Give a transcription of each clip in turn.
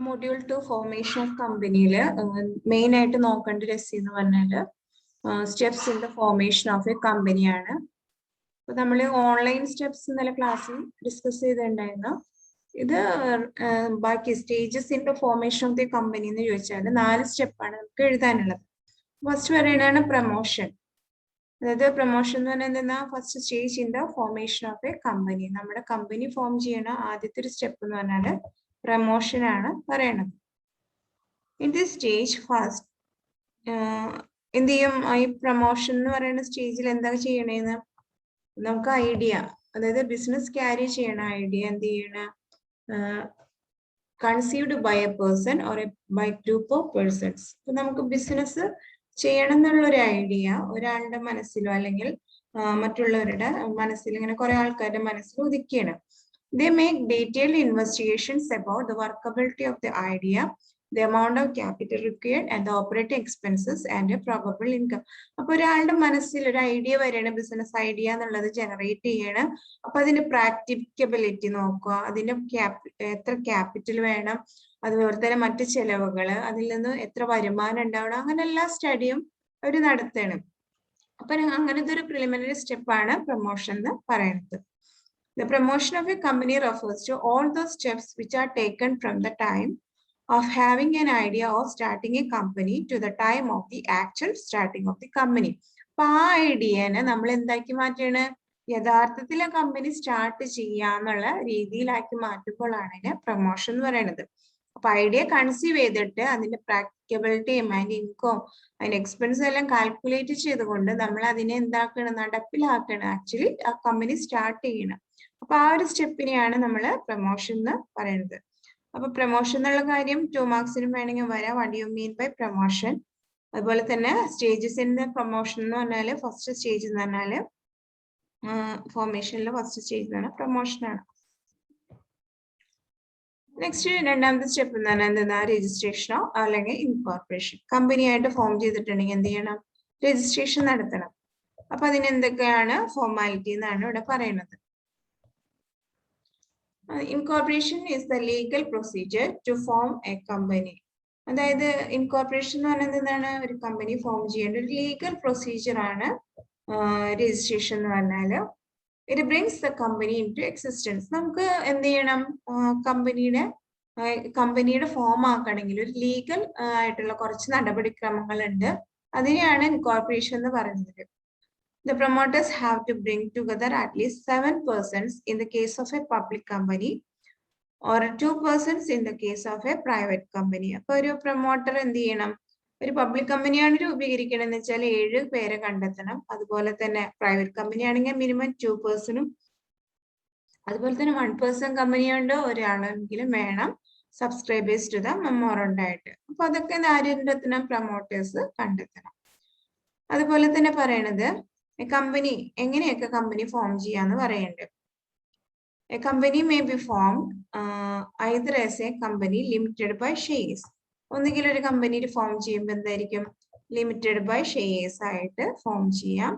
Module 2 formation of കമ്പനിയിൽ main ആയിട്ട് നോക്കേണ്ട രസം എന്ന് പറഞ്ഞാൽ steps in the formation of A കമ്പനിയാണ്. അപ്പൊ നമ്മൾ ഓൺലൈൻ സ്റ്റെപ്സ് ഇന്നലെ ക്ലാസ്സിൽ ഡിസ്കസ് ചെയ്തിട്ടുണ്ടായിരുന്നു. ഇത് ബാക്കി stages in the formation of the company എന്ന് ചോദിച്ചാൽ 4 സ്റ്റെപ്പാണ് നമുക്ക് എഴുതാനുള്ളത്. ഫസ്റ്റ് പറയുന്നതാണ് പ്രൊമോഷൻ. അതായത് പ്രൊമോഷൻ എന്ന് പറഞ്ഞാൽ എന്താ, first stage in the formation of A company. നമ്മുടെ കമ്പനി ഫോം ചെയ്യണ ആദ്യത്തെ ഒരു സ്റ്റെപ്പ് എന്ന് പറഞ്ഞാൽ പ്രൊമോഷൻ ആണ് പറയണത്. ഇൻ ദിസ് സ്റ്റേജ് ഫസ്റ്റ് എന്ത് ചെയ്യും, ഈ പ്രൊമോഷൻ എന്ന് പറയുന്ന സ്റ്റേജിൽ എന്താ ചെയ്യണേന്ന് നമുക്ക് ഐഡിയ, അതായത് ബിസിനസ് ക്യാരി ചെയ്യണ ഐഡിയ എന്ത് ചെയ്യണ, conceived by a person or a by group of persons. ഇപ്പൊ നമുക്ക് ബിസിനസ് ചെയ്യണം എന്നുള്ള ഒരു ഐഡിയ ഒരാളുടെ മനസ്സിലോ അല്ലെങ്കിൽ മറ്റുള്ളവരുടെ മനസ്സിൽ, ഇങ്ങനെ കുറെ ആൾക്കാരുടെ മനസ്സിൽ ഉദിക്കുകയാണ്. They make detailed investigations about the workability of the idea, the amount of capital required, and the operating expenses and a probable income. അപ്പോൾ ഒരാളുടെ മനസ്സിൽ ഒരു ഐഡിയ വരെയാണ്, ബിസിനസ് ഐഡിയ എന്നുള്ളത് ജനറേറ്റ് ചെയ്യണം. അപ്പൊ അതിന്റെ പ്രാക്ടിക്കബിലിറ്റി നോക്കുക, അതിന്റെ എത്ര ക്യാപിറ്റൽ വേണം, അതുപോലെ തന്നെ മറ്റു ചെലവുകൾ, അതിൽ നിന്ന് എത്ര വരുമാനം ഉണ്ടാവണം, അങ്ങനെ എല്ലാ സ്റ്റഡിയും അവർ നടത്തണം. അപ്പൊ അങ്ങനത്തെ ഒരു പ്രിലിമിനറി സ്റ്റെപ്പാണ് പ്രൊമോഷൻ എന്ന് പറയുന്നത്. The promotion of a company refers to all those steps which are taken from the time of having an idea of starting a company to the time of the actual starting of the company. അപ്പൊ ആ ഐഡിയനെ നമ്മൾ എന്താക്കി മാറ്റാണ്, യഥാർത്ഥത്തിൽ ആ company start ചെയ്യാന്നുള്ള രീതിയിലാക്കി മാറ്റുമ്പോഴാണ് ഇതിനെ promotion എന്ന് പറയുന്നത്. അപ്പൊ ഐഡിയ കൺസീവ് ചെയ്തിട്ട് അതിന്റെ പ്രാക്ടിക്കബിലിറ്റിയും അതിന്റെ ഇൻകം അതിന്റെ എക്സ്പെൻസ് എല്ലാം കാൽക്കുലേറ്റ് ചെയ്തുകൊണ്ട് നമ്മൾ അതിനെ എന്താക്കണം, നടപ്പിലാക്കണം, ആക്ച്വലി ആ കമ്പനി സ്റ്റാർട്ട് ചെയ്യണം. അപ്പൊ ആ ഒരു സ്റ്റെപ്പിനെയാണ് നമ്മൾ പ്രൊമോഷൻ എന്ന് പറയുന്നത്. അപ്പൊ പ്രൊമോഷൻ എന്നുള്ള കാര്യം 2 മാർക്സിനും വേണമെങ്കിൽ വരാം. What you mean by promotion. അതുപോലെ തന്നെ സ്റ്റേജസ് ഇൻ ദ പ്രൊമോഷൻ എന്ന് പറഞ്ഞാല് ഫസ്റ്റ് സ്റ്റേജ് എന്ന് പറഞ്ഞാല് ഫോർമേഷനിലെ ഫസ്റ്റ് സ്റ്റേജ് എന്ന് പറഞ്ഞാൽ പ്രൊമോഷൻ ആണ്. നെക്സ്റ്റ് രണ്ടാമത്തെ സ്റ്റെപ്പ് എന്ന് പറഞ്ഞാൽ എന്താ, രജിസ്ട്രേഷനോ അല്ലെങ്കിൽ ഇൻകോർപ്പറേഷൻ. കമ്പനി ആയിട്ട് ഫോം ചെയ്തിട്ടുണ്ടെങ്കിൽ എന്ത് ചെയ്യണം, രജിസ്ട്രേഷൻ നടത്തണം. അപ്പൊ അതിന് എന്തൊക്കെയാണ് ഫോർമാലിറ്റി എന്നാണ് ഇവിടെ പറയുന്നത്. Incorporation is the legal procedure to form a company. അതായത് ഇൻകോർപ്പറേഷൻ എന്ന് പറയുന്നത് എന്താണ്, ഒരു കമ്പനി ഫോം ചെയ്യേണ്ട ഒരു ലീഗൽ പ്രൊസീജിയർ ആണ് രജിസ്ട്രേഷൻ എന്ന് പറഞ്ഞാല്. It brings the company into existence. നമുക്ക് എന്ത് ചെയ്യണം, കമ്പനിയുടെ ഫോം ആക്കണമെങ്കിൽ ഒരു ലീഗൽ ആയിട്ടുള്ള കുറച്ച് നടപടിക്രമങ്ങൾ ഉണ്ട്. അതിനെയാണ് ഇൻകോർപ്പറേഷൻ എന്ന് പറയുന്നത്. The promoters have to bring together at least 7 persons in the case of a public company or 2 persons in the case of a private company. അപ്പോൾ ഒരു പ്രൊമോട്ടർ എന്ത് ചെയ്യണം, ഒരു പബ്ലിക് കമ്പനിയാണ് രൂപീകരിക്കണമെന്ന് വെച്ചാൽ 7 പേരെ കണ്ടെത്തണം. അതുപോലെ തന്നെ പ്രൈവറ്റ് കമ്പനി ആണെങ്കിൽ മിനിമം 2 പേഴ്സണും, അതുപോലെ തന്നെ 1 പേഴ്സൺ കമ്പനിയുണ്ട് ഒരാളെങ്കിലും വേണം സബ്സ്ക്രൈബേഴ്സ് ടു ദ മെമ്മോറണ്ടം ആയിട്ട്. അപ്പൊ അതൊക്കെ ആര് കണ്ടെത്തണം, പ്രൊമോട്ടേഴ്സ് കണ്ടെത്തണം. അതുപോലെ തന്നെ പറയണത് കമ്പനി എങ്ങനെയൊക്കെ കമ്പനി ഫോം ചെയ്യാന്ന് പറയുന്നുണ്ട്. A company may be formed either as a company limited by shares. ഒന്നുകിൽ ഒരു കമ്പനി ഫോം ചെയ്യുമ്പോൾ എന്തായിരിക്കും, ലിമിറ്റഡ് ബൈ ഷെയർസ് ആയിട്ട് ഫോം ചെയ്യാം,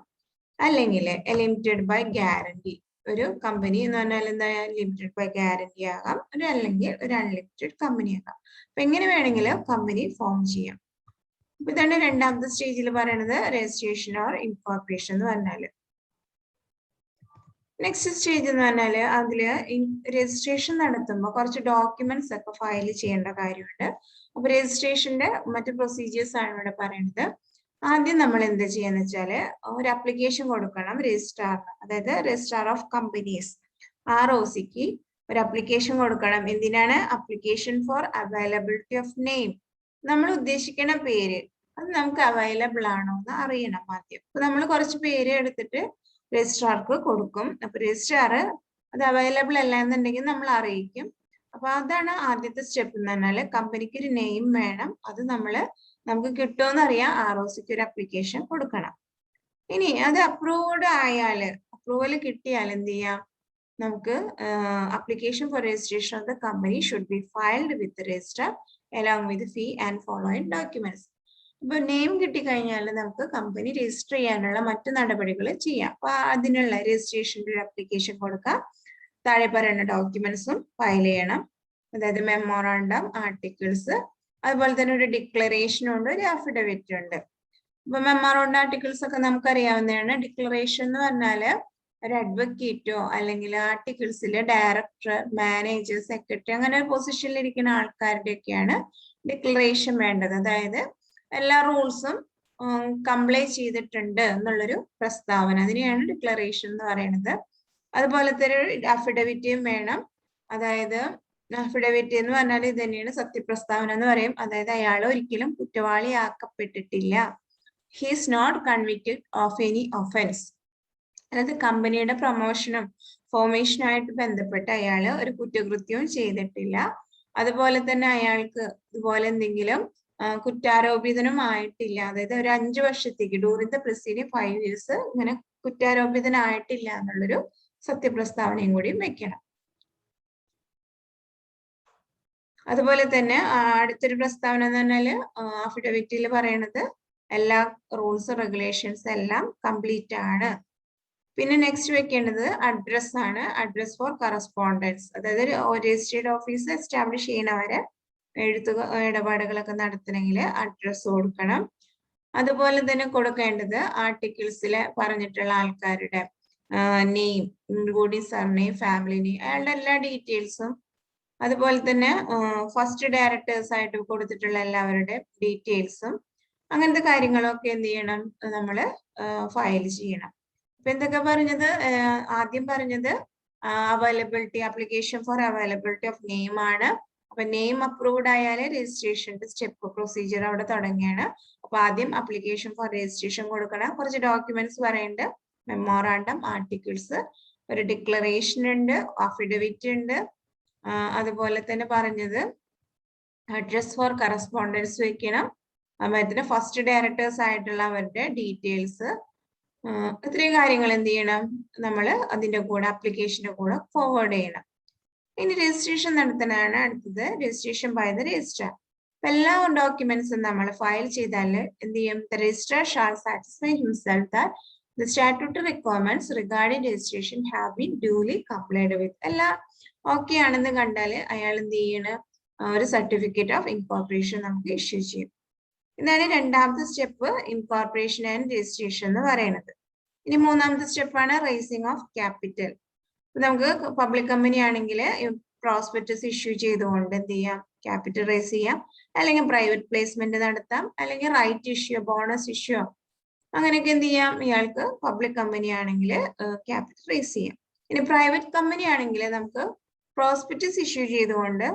അല്ലെങ്കിൽ ലിമിറ്റഡ് ബൈ ഗ്യാരണ്ടി. ഒരു കമ്പനി എന്ന് പറഞ്ഞാൽ എന്താ, ലിമിറ്റഡ് ബൈ ഗ്യാരണ്ടി ആകാം, അല്ലെങ്കിൽ ഒരു അൺലിമിറ്റഡ് കമ്പനി ആകാം. അപ്പൊ എങ്ങനെ വേണമെങ്കിലും കമ്പനി ഫോം ചെയ്യാം. അപ്പൊ ഇതാണ് രണ്ടാമത്തെ സ്റ്റേജിൽ പറയുന്നത് രജിസ്ട്രേഷൻ ഓർ ഇൻകോർപ്പറേഷൻ എന്ന് പറഞ്ഞാല്. നെക്സ്റ്റ് സ്റ്റേജ് എന്ന് പറഞ്ഞാല് അതില് രജിസ്ട്രേഷൻ നടത്തുമ്പോൾ കുറച്ച് ഡോക്യുമെന്റ്സ് ഒക്കെ ഫയൽ ചെയ്യേണ്ട കാര്യമുണ്ട്. അപ്പൊ രജിസ്ട്രേഷന്റെ മറ്റു പ്രൊസീജിയേഴ്സ് ആണ് ഇവിടെ പറയുന്നത്. ആദ്യം നമ്മൾ എന്താ ചെയ്യാന്ന് വെച്ചാല് ഒരു അപ്ലിക്കേഷൻ കൊടുക്കണം രജിസ്ട്രാറിന്, അതായത് രജിസ്ട്രാർ ഓഫ് കമ്പനീസ് ROCക്ക് ഒരു അപ്ലിക്കേഷൻ കൊടുക്കണം. എന്തിനാണ്, application four availability of name. നമ്മൾ ഉദ്ദേശിക്കുന്ന പേര് അത് നമുക്ക് അവൈലബിൾ ആണോ എന്ന് അറിയണം ആദ്യം. അപ്പൊ നമ്മൾ കുറച്ച് പേര് എടുത്തിട്ട് രജിസ്ട്രാർക്ക് കൊടുക്കും. അപ്പൊ രജിസ്ട്രാർ അത് അവൈലബിൾ അല്ല എന്നുണ്ടെങ്കിൽ നമ്മൾ അറിയിക്കും. അപ്പൊ അതാണ് ആദ്യത്തെ സ്റ്റെപ്പ് എന്ന് പറഞ്ഞാല് കമ്പനിക്ക് ഒരു നെയിം വേണം. അത് നമുക്ക് കിട്ടുമെന്ന് അറിയാം, ROCക്ക് ഒരു അപ്ലിക്കേഷൻ കൊടുക്കണം. ഇനി അത് അപ്രൂവൽ കിട്ടിയാൽ എന്ത് ചെയ്യാം, നമുക്ക് application for registration of the company should be filed with the registrar along with the fee and following documents. ഇപ്പൊ നെയിം കിട്ടിക്കഴിഞ്ഞാൽ നമുക്ക് കമ്പനി രജിസ്റ്റർ ചെയ്യാനുള്ള മറ്റു നടപടികൾ ചെയ്യാം. അപ്പൊ അതിനുള്ള രജിസ്ട്രേഷന്റെ ഒരു അപ്ലിക്കേഷൻ കൊടുക്കാം, താഴെ പറയുന്ന ഡോക്യുമെന്റ്സും ഫയൽ ചെയ്യണം. അതായത് മെമ്മോറാണ്ടം, ആർട്ടിക്കിൾസ്, അതുപോലെ തന്നെ ഒരു ഡിക്ലറേഷനും ഉണ്ട്, ഒരു അഫിഡവിറ്റ് ഉണ്ട്. ഇപ്പൊ മെമ്മോറാണ്ടം, ആർട്ടിക്കിൾസ് ഒക്കെ നമുക്കറിയാവുന്നതാണ്. ഡിക്ലറേഷൻ എന്ന് പറഞ്ഞാല് ഒരു അഡ്വക്കേറ്റോ അല്ലെങ്കിൽ ആർട്ടിക്കിൾസിലെ ഡയറക്ടർ, മാനേജർ, സെക്രട്ടറി അങ്ങനെ ഒരു പൊസിഷനിൽ ഇരിക്കുന്ന ആൾക്കാരുടെയൊക്കെയാണ് ഡിക്ലറേഷൻ വേണ്ടത്. അതായത് എല്ലാ റൂൾസും കംപ്ലൈ ചെയ്തിട്ടുണ്ട് എന്നുള്ളൊരു പ്രസ്താവന, അതിനെയാണ് ഡിക്ലറേഷൻ എന്ന് പറയുന്നത്. അതുപോലെ തന്നെ അഫിഡവിറ്റിയും വേണം. അതായത് അഫിഡവിറ്റ് എന്ന് പറഞ്ഞാൽ ഇത് തന്നെയാണ് സത്യപ്രസ്താവന എന്ന് പറയും. അതായത് അയാൾ ഒരിക്കലും കുറ്റവാളിയാക്കപ്പെട്ടിട്ടില്ല. He is not convicted of any offence. അതായത് കമ്പനിയുടെ പ്രൊമോഷനും ഫോർമേഷനും ആയിട്ട് ബന്ധപ്പെട്ട് അയാൾ ഒരു കുറ്റകൃത്യവും ചെയ്തിട്ടില്ല. അതുപോലെ തന്നെ അയാൾക്ക് ഇതുപോലെ എന്തെങ്കിലും കുറ്റാരോപിതനും ആയിട്ടില്ല. അതായത് ഒരു 5 വർഷത്തേക്ക് ഡ്യൂറിംഗ് ദ പ്രിസീഡിംഗ് 5 years ഇങ്ങനെ കുറ്റാരോപിതനായിട്ടില്ല എന്നുള്ളൊരു സത്യപ്രസ്താവനയും കൂടി വെക്കണം. അതുപോലെ തന്നെ അടുത്തൊരു പ്രസ്താവന എന്ന് പറഞ്ഞാല് അഫിഡവിറ്റിൽ പറയണത് എല്ലാ റൂൾസ് റെഗുലേഷൻസ് എല്ലാം കംപ്ലീറ്റ് ആണ്. പിന്നെ നെക്സ്റ്റ് വെക്കേണ്ടത് അഡ്രസ് ആണ്. അഡ്രസ് ഫോർ കറസ്പോണ്ടൻസ്, അതായത് രജിസ്ട്രേഡ് ഓഫീസ് എസ്റ്റാബ്ലിഷ് ചെയ്യണവരെ ഇടപാടുകളൊക്കെ നടത്തണമെങ്കിൽ അഡ്രസ് കൊടുക്കണം. അതുപോലെ തന്നെ കൊടുക്കേണ്ടത് ആർട്ടിക്കിൾസിൽ പറഞ്ഞിട്ടുള്ള ആൾക്കാരുടെ name, including surname, family name, അയാളുടെ എല്ലാ ഡീറ്റെയിൽസും, അതുപോലെ തന്നെ ഫസ്റ്റ് ഡയറക്ടേഴ്സ് ആയിട്ട് കൊടുത്തിട്ടുള്ള എല്ലാവരുടെ ഡീറ്റെയിൽസും, അങ്ങനത്തെ കാര്യങ്ങളൊക്കെ എന്ത് ചെയ്യണം, നമ്മൾ ഫയൽ ചെയ്യണം. അപ്പൊ എന്തൊക്കെ പറഞ്ഞത്? ആദ്യം പറഞ്ഞത് availability, application for availability of name ആണ്. അപ്പൊ നെയിം അപ്രൂവ്ഡ് ആയാൽ രജിസ്ട്രേഷന്റെ സ്റ്റെപ്പ് പ്രൊസീജിയർ അവിടെ തുടങ്ങിയാണ്. അപ്പൊ ആദ്യം ആപ്ലിക്കേഷൻ ഫോർ രജിസ്ട്രേഷൻ കൊടുക്കണം. കുറച്ച് ഡോക്യുമെന്റ്സ് പറയുന്നുണ്ട്, മെമ്മോറാണ്ടം, ആർട്ടിക്കിൾസ്, ഒരു ഡിക്ലറേഷൻ ഉണ്ട്, അഫിഡവിറ്റ് ഉണ്ട്. അതുപോലെ തന്നെ പറഞ്ഞത് അഡ്രസ് ഫോർ കറസ്പോണ്ടൻസ് വെക്കണം. അതുപോലെ ഫസ്റ്റ് ഡയറക്ടേഴ്സ് ആയിട്ടുള്ള അവരുടെ ഡീറ്റെയിൽസ്, ഇത്രയും കാര്യങ്ങൾ എന്ത് ചെയ്യണം, നമ്മൾ അതിന്റെ കൂടെ ആപ്ലിക്കേഷന്റെ കൂടെ ഫോർവേഡ് ചെയ്യണം. ഇനി രജിസ്ട്രേഷൻ നടത്താനാണ് അടുത്തത്, രജിസ്ട്രേഷൻ ബൈ ദ രജിസ്ട്രാർ. എല്ലാ ഡോക്യുമെന്റ്സും നമ്മൾ ഫയൽ ചെയ്താൽ എന്ത് ചെയ്യും, the registrar shall satisfy himself that the statutory requirements regarding registration have been duly complied with. എല്ലാം ഓക്കെ ആണെന്ന് കണ്ടാൽ അയാൾ എന്ത് ചെയ്യണം, ഒരു സർട്ടിഫിക്കറ്റ് ഓഫ് ഇൻകോർപ്പറേഷൻ നമുക്ക് ഇഷ്യൂ ചെയ്യും. ഇതാണ് രണ്ടാമത്തെ സ്റ്റെപ്പ്, ഇൻകോർപ്പറേഷൻ ആൻഡ് രജിസ്ട്രേഷൻ എന്ന് പറയുന്നത്. ഇനി മൂന്നാമത്തെ സ്റ്റെപ്പാണ് റൈസിംഗ് ഓഫ് ക്യാപിറ്റൽ. നമുക്ക് പബ്ലിക് കമ്പനി ആണെങ്കിൽ പ്രോസ്പെക്ടസ് ഇഷ്യൂ ചെയ്തുകൊണ്ട് എന്ത് ചെയ്യാം, ക്യാപിറ്റൽ റൈസ് ചെയ്യാം, അല്ലെങ്കിൽ പ്രൈവറ്റ് പ്ലേസ്മെന്റ് നടത്താം, അല്ലെങ്കിൽ റൈറ്റ് ഇഷ്യൂ, ബോണസ് ഇഷ്യൂ, അങ്ങനെയൊക്കെ എന്ത് ചെയ്യാം, ഇയാൾക്ക് പബ്ലിക് കമ്പനി ആണെങ്കിൽ ക്യാപിറ്റൽ റൈസ് ചെയ്യാം. ഇനി പ്രൈവറ്റ് കമ്പനി ആണെങ്കിൽ നമുക്ക് പ്രോസ്പെക്ടസ് ഇഷ്യൂ ചെയ്തുകൊണ്ട്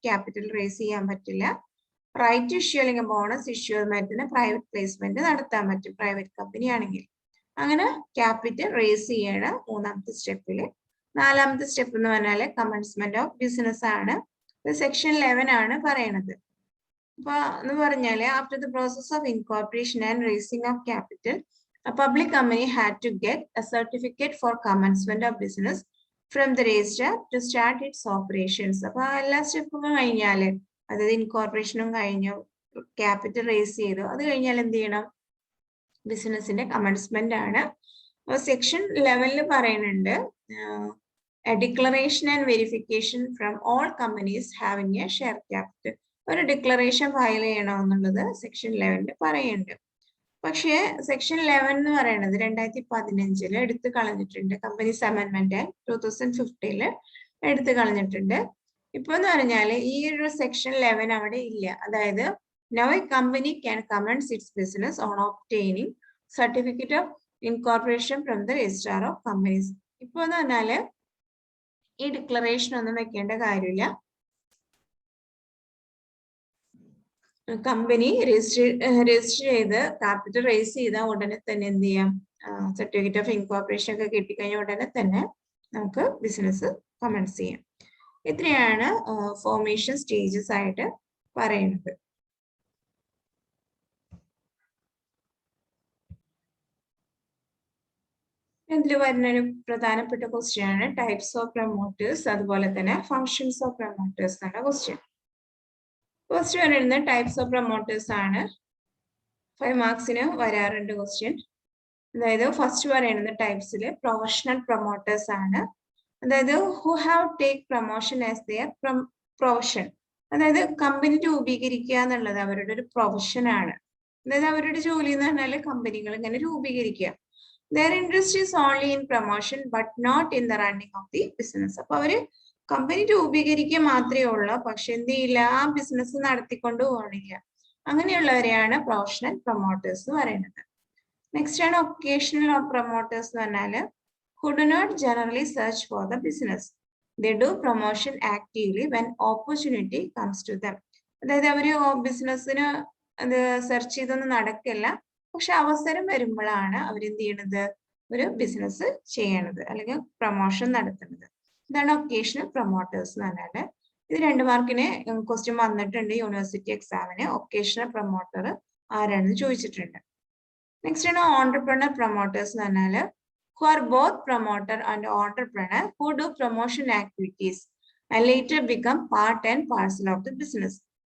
ക്യാപിറ്റൽ റൈസ് ചെയ്യാൻ പറ്റില്ല. റൈറ്റ് ഇഷ്യൂ അല്ലെങ്കിൽ ബോണസ് ഇഷ്യൂ മറ്റും പ്രൈവറ്റ് പ്ലേസ്മെന്റ് നടത്താൻ പറ്റും പ്രൈവറ്റ് കമ്പനി ആണെങ്കിൽ. അങ്ങനെ ക്യാപിറ്റൽ റേസ് ചെയ്യണം മൂന്നാമത്തെ സ്റ്റെപ്പില്. നാലാമത്തെ സ്റ്റെപ്പ് എന്ന് പറഞ്ഞാല് കമൻസ്മെന്റ് ഓഫ് ബിസിനസ് ആണ്. സെക്ഷൻ 11 ആണ് പറയണത്. അപ്പൊ എന്ന് പറഞ്ഞാല് after the process of incorporation and racing of capital, a public company had to get a certificate for commencement of business from the registrar to start its operations. അപ്പൊ എല്ലാ സ്റ്റെപ്പും കഴിഞ്ഞാല്, അതായത് ഇൻകോർപ്പറേഷനും കഴിഞ്ഞു, ക്യാപിറ്റൽ റേസ് ചെയ്തു, അത് കഴിഞ്ഞാൽ എന്ത് ചെയ്യണം, ബിസിനസിന്റെ കമൻസ്മെന്റ് ആണ്. സെക്ഷൻ 11 പറയുന്നുണ്ട്, declaration and verification from all companies having A share capital. ഒരു ഡിക്ലറേഷൻ ഫയൽ ചെയ്യണമെന്നുള്ളത് സെക്ഷൻ 11 പറയുന്നുണ്ട്. പക്ഷേ സെക്ഷൻ 11 എന്ന് പറയുന്നത് 2015 എടുത്തു കളഞ്ഞിട്ടുണ്ട്. കമ്പനീസ് അമെൻമെന്റ് 2015 എടുത്തു കളഞ്ഞിട്ടുണ്ട്. ഇപ്പൊ എന്ന് പറഞ്ഞാല് ഈ ഒരു സെക്ഷൻ 11 അവിടെ ഇല്ല. അതായത് now a company can commence its business on obtaining certificate of incorporation from the registrar of companies. ഇപ്പൊ എന്ന് പറഞ്ഞാല് ഈ ഡിക്ലറേഷൻ ഒന്നും വെക്കേണ്ട കാര്യമില്ല. കമ്പനി രജിസ്റ്റർ ചെയ്ത് ക്യാപിറ്റൽ റേസ് ചെയ്ത ഉടനെ തന്നെ എന്ത് ചെയ്യാം, സർട്ടിഫിക്കറ്റ് ഓഫ് ഇൻകോർപ്പറേഷൻ ഒക്കെ കിട്ടിക്കഴിഞ്ഞ ഉടനെ തന്നെ നമുക്ക് ബിസിനസ് കമൻസ് ചെയ്യാം. ഇത്രയാണ് ഫോർമേഷൻ സ്റ്റേജസ് ആയിട്ട് പറയുന്നത്. ഇതിൽ വരുന്ന ഒരു പ്രധാനപ്പെട്ട ക്വസ്റ്റ്യൻ ആണ് ടൈപ്സ് ഓഫ് പ്രൊമോട്ടേഴ്സ്, അതുപോലെ തന്നെ ഫങ്ഷൻസ് ഓഫ് പ്രൊമോട്ടേഴ്സ് ആണ് ക്വസ്റ്റ്യൻ. ഫസ്റ്റ് പറയുന്നത് ടൈപ്സ് ഓഫ് പ്രൊമോട്ടേഴ്സ് ആണ്. 5 മാർക്സിന് വരാറുണ്ട് ക്വസ്റ്റ്യൻ. അതായത് ഫസ്റ്റ് പറയുന്നത് ടൈപ്സിൽ പ്രൊഫഷണൽ പ്രൊമോട്ടേഴ്സ് ആണ്. അതായത് who have take promotion as there profession. അതായത് കമ്പനി രൂപീകരിക്കുക എന്നുള്ളത് അവരുടെ ഒരു പ്രൊഫഷനാണ്. അതായത് അവരുടെ ജോലി എന്ന് പറഞ്ഞാൽ കമ്പനികൾ ഇങ്ങനെ രൂപീകരിക്കുക. Their interest is only in promotion but not in the running of the business. അപ്പൊ അവര് കമ്പനി രൂപീകരിക്കുക മാത്രമേ ഉള്ളൂ, പക്ഷെ എന്ത് ചെയ്യില്ല, ആ ബിസിനസ് നടത്തിക്കൊണ്ട് പോകണില്ല. അങ്ങനെയുള്ളവരെയാണ് പ്രൊഫഷണൽ പ്രൊമോട്ടേഴ്സ് എന്ന് പറയുന്നത്. നെക്സ്റ്റ് ആണ് ഒക്കേഷണൽ പ്രൊമോട്ടേഴ്സ് എന്ന് പറഞ്ഞാല് who do not generally search for the business. They do promotion actively when opportunity comes to them. അതായത് അവര് ബിസിനസ്സിന് അത് സെർച്ച് ചെയ്തൊന്നും നടക്കില്ല, പക്ഷെ അവസരം വരുമ്പോഴാണ് അവരെന്ത് ചെയ്യണത്, ഒരു ബിസിനസ് ചെയ്യണത് അല്ലെങ്കിൽ പ്രൊമോഷൻ നടത്തുന്നത്. ഇതാണ് ഒക്കേഷണൽ പ്രൊമോട്ടേഴ്സ് എന്ന് പറഞ്ഞാല്. ഇത് 2 മാർക്കിന് ക്വസ്റ്റ്യൻ വന്നിട്ടുണ്ട് യൂണിവേഴ്സിറ്റി എക്സാമിന്. ഒക്കേഷണൽ പ്രൊമോട്ടർ ആരാണെന്ന് ചോദിച്ചിട്ടുണ്ട്. നെക്സ്റ്റ് ആണ് ഓൺടർപ്രണർ പ്രൊമോട്ടേഴ്സ് എന്ന് പറഞ്ഞാല് who are both promoter and entrepreneur who do promotion activities and later become part and parcel of the business.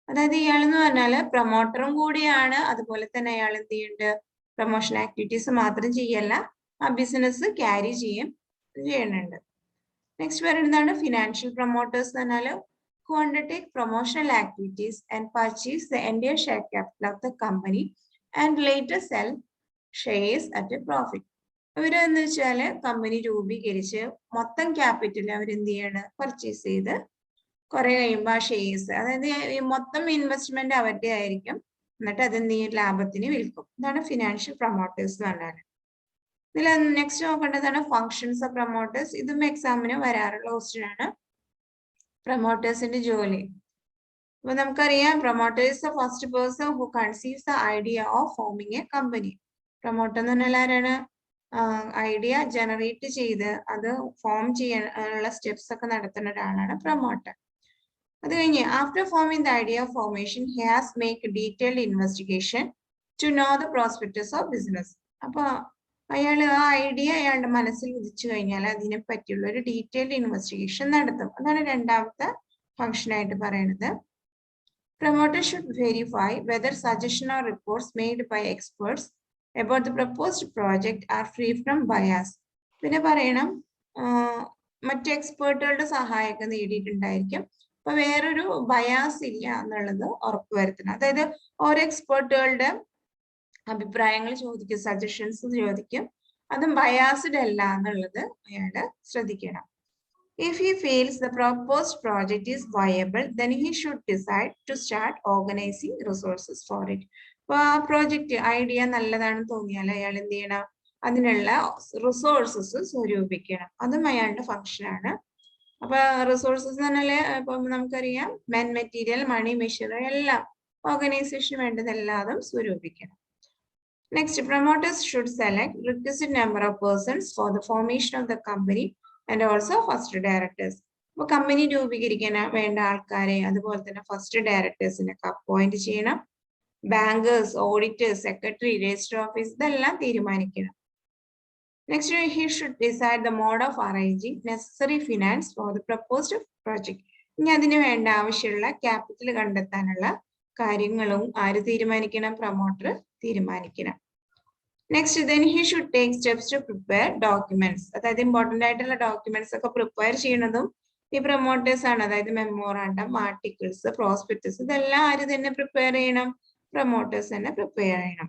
അതായത് ഇയാൾ എന്ന് പറഞ്ഞാല് പ്രൊമോട്ടറും കൂടിയാണ്, അതുപോലെ തന്നെ അയാൾ എന്ത് ചെയ്യുന്നുണ്ട്, പ്രൊമോഷൻ ആക്ടിവിറ്റീസ് മാത്രം ചെയ്യല്ല, ആ ബിസിനസ് ക്യാരി ചെയ്യുന്നുണ്ട്. നെക്സ്റ്റ് പറയുന്നതാണ് ഫിനാൻഷ്യൽ പ്രൊമോട്ടേഴ്സ് എന്ന് പറഞ്ഞാല് who undertake promotional activities and purchase the entire share capital of the company and later sell shares at a profit. ഇവരെന്ന് വെച്ചാല് കമ്പനി രൂപീകരിച്ച് മൊത്തം ക്യാപിറ്റൽ അവരെന്ത് ചെയ്യാണ്, പർച്ചേസ് ചെയ്ത് കുറെ കഴിയുമ്പോൾ ആ ഷെയർസ്, അതായത് മൊത്തം ഇൻവെസ്റ്റ്മെന്റ് അവരുടെ ആയിരിക്കും, എന്നിട്ട് അതെന്ത് ചെയ്യും, ലാഭത്തിന് വിൽക്കും. ഇതാണ് ഫിനാൻഷ്യൽ പ്രൊമോട്ടേഴ്സ് എന്ന് പറഞ്ഞാൽ. ഇതിൽ നെക്സ്റ്റ് നോക്കേണ്ടതാണ് ഫങ്ഷൻസ് ഓഫ് പ്രൊമോട്ടേഴ്സ്. ഇതും എക്സാമിന് വരാറുള്ള ക്വസ്റ്റ്യൻ ആണ്. പ്രൊമോട്ടേഴ്സിന്റെ ജോലി. അപ്പൊ നമുക്കറിയാം promoters the first person who conceives the idea of forming a company. Promoter എന്ന് പറഞ്ഞാൽ ആരാണ്, ഐഡിയ ജനറേറ്റ് ചെയ്ത് അത് ഫോം ചെയ്യാനുള്ള സ്റ്റെപ്സ് ഒക്കെ നടത്തുന്ന ഒരാളാണ് പ്രൊമോട്ടർ. അത് കഴിഞ്ഞ് after forming the idea of formation he has make detailed investigation to know the prospectus of business. അപ്പൊ അയാൾ ആ ഐഡിയ അയാളുടെ മനസ്സിൽ ഉദിച്ചു കഴിഞ്ഞാൽ അതിനെ പറ്റിയുള്ള ഒരു ഡീറ്റെയിൽഡ് ഇൻവെസ്റ്റിഗേഷൻ നടത്തും. അതാണ് രണ്ടാമത്തെ ഫംഗ്ഷൻ ആയിട്ട് പറയുന്നത്. Promoter should verify whether suggestion or reports made by experts about the proposed project are free from bias. പിന്നെ പറയണം മറ്റ് എക്സ്പേർട്ടുകളുടെ സഹായമൊക്കെ നേടിയിട്ടുണ്ടായിരിക്കും, അപ്പൊ വേറൊരു ബയാസ് ഇല്ല എന്നുള്ളത് ഉറപ്പുവരുത്തണം. അതായത് ഓരോ എക്സ്പേർട്ടുകളുടെ അഭിപ്രായങ്ങൾ ചോദിക്കും, സജഷൻസ് ചോദിക്കും, അതും ബയാസ്ഡ് അല്ല എന്നുള്ളത് അയാള് ശ്രദ്ധിക്കണം. If he feels the proposed project is viable, then he should decide to start organizing resources for it. അപ്പൊ ആ പ്രോജക്റ്റ് ഐഡിയ നല്ലതാണെന്ന് തോന്നിയാൽ അയാൾ എന്ത് ചെയ്യണം, അതിനുള്ള റിസോഴ്സസ് സ്വരൂപിക്കണം. അതും അയാളുടെ ഫംഗ്ഷനാണ്. അപ്പൊ റിസോഴ്സസ് എന്ന് പറഞ്ഞാല് ഇപ്പൊ നമുക്കറിയാം മെറ്റീരിയൽ, മണി, മെഷീനറി എല്ലാം ഓർഗനൈസേഷന് വേണ്ടതെല്ലാതും സ്വരൂപിക്കണം. Next promoters should select requested number of persons for the formation of the company and also first directors. അപ്പൊ കമ്പനി രൂപീകരിക്കാൻ വേണ്ട ആൾക്കാരെ അതുപോലെ തന്നെ ഫസ്റ്റ് ഡയറക്ടേഴ്സിനൊക്കെ അപ്പോയിന്റ് ചെയ്യണം. Bankers, auditors, secretary, register office ഇതെല്ലാം തീരുമാനിക്കണം. Next he should decide the mode of arranging necessary finance for the proposed project. ഇനി അതിന് വേണ്ട ആവശ്യമുള്ള ക്യാപിറ്റൽ കണ്ടെത്താനുള്ള കാര്യങ്ങളും ആര് തീരുമാനിക്കണം, പ്രൊമോട്ടർ തീരുമാനിക്കണം. Next then he should take steps to prepare documents. അതായത് ഇമ്പോർട്ടന്റ് ആയിട്ടുള്ള ഡോക്യുമെന്റ്സ് ഒക്കെ പ്രിപ്പയർ ചെയ്യുന്നതും ഈ പ്രൊമോട്ടേഴ്സ് ആണ്. അതായത് മെമ്മോറാണ്ടം, ആർട്ടിക്കിൾസ്, പ്രോസ്പെക്ടസ് ഇതെല്ലാം ആര് തന്നെ പ്രിപ്പയർ ചെയ്യണം, പ്രൊമോട്ടേഴ്സ് തന്നെ പ്രിപ്പയർ ചെയ്യണം.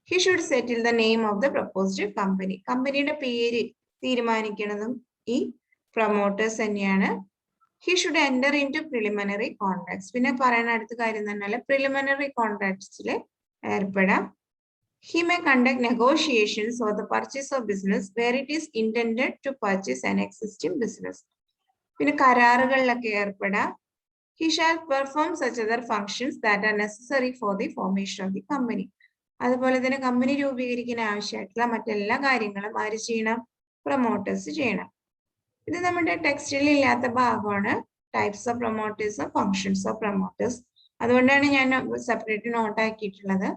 He should settle the name of the proposed company. കമ്പനിയുടെ പേര് തീരുമാനിക്കുന്നതും ഈ പ്രൊമോട്ടേഴ്സ് തന്നെയാണ്. He should enter in to preliminary contracts. പിന്നെ പറയുന്ന അടുത്ത കാര്യം എന്ന് പറഞ്ഞാൽ preliminary കോൺട്രാക്ട്സിൽ ഏർപ്പെടാം. He may conduct negotiations for the purchase of business where it is intended to purchase an existing business. പിന്നെ കരാറുകളിലൊക്കെ ഏർപ്പെടാം. He shall perform such other functions that are necessary for the formation of the company. അതുപോലെ തന്നെ company രൂപീകരിക്കാൻ ആവശ്യമായിട്ടുള്ള മറ്റെല്ലാ കാര്യങ്ങളും ആര് ചെയ്യണം, promoters ചെയ്യണം. ഇത് നമ്മുടെ ടെക്സ്റ്റിൽ ഇല്ലാത്ത ഭാഗമാണ്, types of promoters, functions of promoters. അതുകൊണ്ടാണ് ഞാൻ സെപ്പറേറ്റ് നോട്ട് ആക്കിയിട്ടുള്ളത്.